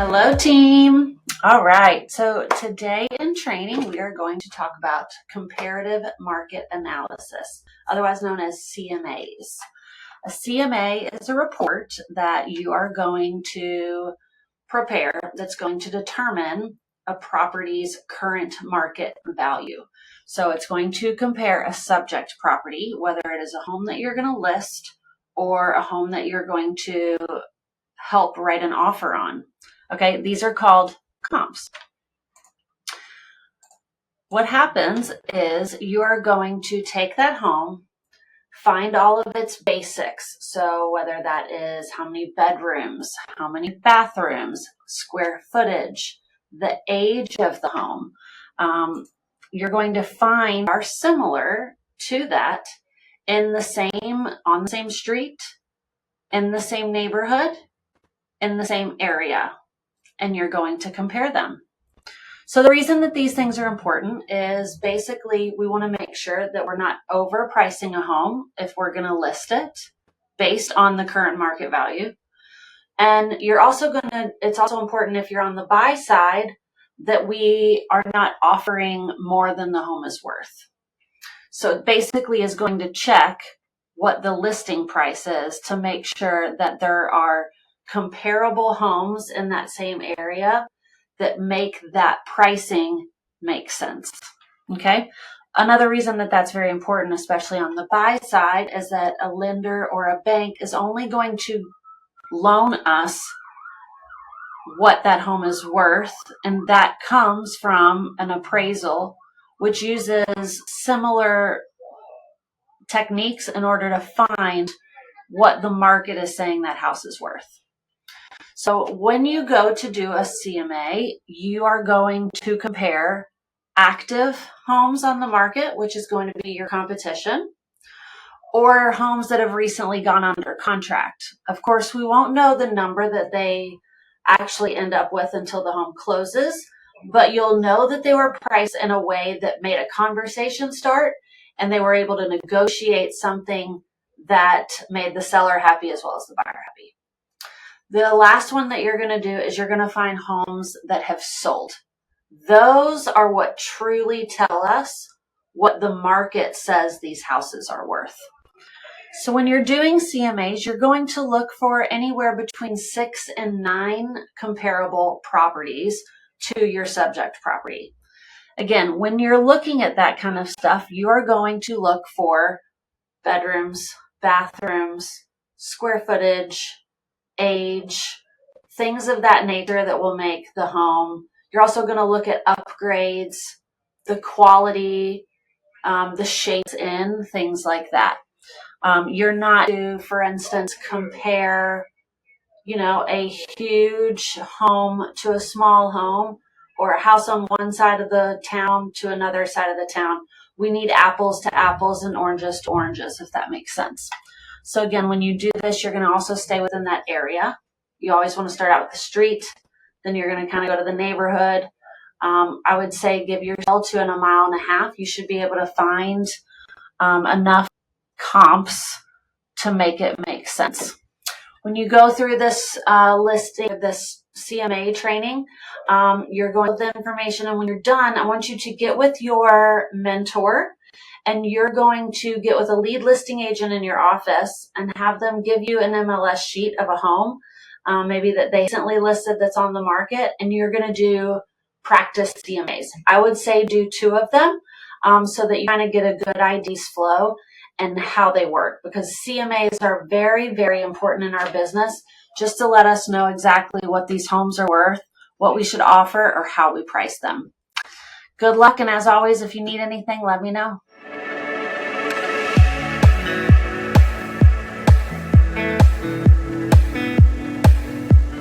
Hello, team. All right, so today in training, we are going to talk about comparative market analysis, otherwise known as CMAs. A CMA is a report that you are going to prepare that's going to determine a property's current market value. So it's going to compare a subject property, whether it is a home that you're going to list or a home that you're going to help write an offer on. Okay, these are called comps. What happens is you are going to take that home, find all of its basics. So whether that is how many bedrooms, how many bathrooms, square footage, the age of the home, you're going to find are similar to that on the same street, in the same neighborhood, in the same area, and you're going to compare them. So the reason that these things are important is basically we want to make sure that we're not overpricing a home if we're going to list it based on the current market value. And it's also important if you're on the buy side that we are not offering more than the home is worth. So it basically is going to check what the listing price is to make sure that there are comparable homes in that same area that make that pricing make sense. Okay. Another reason that that's very important, especially on the buy side, is that a lender or a bank is only going to loan us what that home is worth, and that comes from an appraisal, which uses similar techniques in order to find what the market is saying that house is worth. So when you go to do a CMA, you are going to compare active homes on the market, which is going to be your competition, or homes that have recently gone under contract. Of course, we won't know the number that they actually end up with until the home closes, but you'll know that they were priced in a way that made a conversation start, and they were able to negotiate something that made the seller happy as well as the buyer happy. The last one that you're going to do is you're going to find homes that have sold. Those are what truly tell us what the market says these houses are worth. So when you're doing CMAs, you're going to look for anywhere between 6 and 9 comparable properties to your subject property. Again, when you're looking at that kind of stuff, you are going to look for bedrooms, bathrooms, square footage, age, things of that nature that will make the home. You're also going to look at upgrades, the quality, the shapes in, things like that. You're not to, for instance, compare, a huge home to a small home or a house on one side of the town to another side of the town. We need apples to apples and oranges to oranges, if that makes sense. So again, when you do this, you're going to also stay within that area. You always want to start out with the street. Then you're going to kind of go to the neighborhood. I would say give yourself to 1.5 miles. You should be able to find enough comps to make it make sense. When you go through this listing, this CMA training, you're going with the information. And when you're done, I want you to get with your mentor, and you're going to get with a lead listing agent in your office and have them give you an MLS sheet of a home, maybe that they recently listed that's on the market, and you're going to do practice CMAs. I would say do 2 of them so that you kind of get a good ideas flow and how they work, because CMAs are very, very important in our business, just to let us know exactly what these homes are worth, what we should offer, or how we price them. Good luck, and as always, if you need anything, let me know.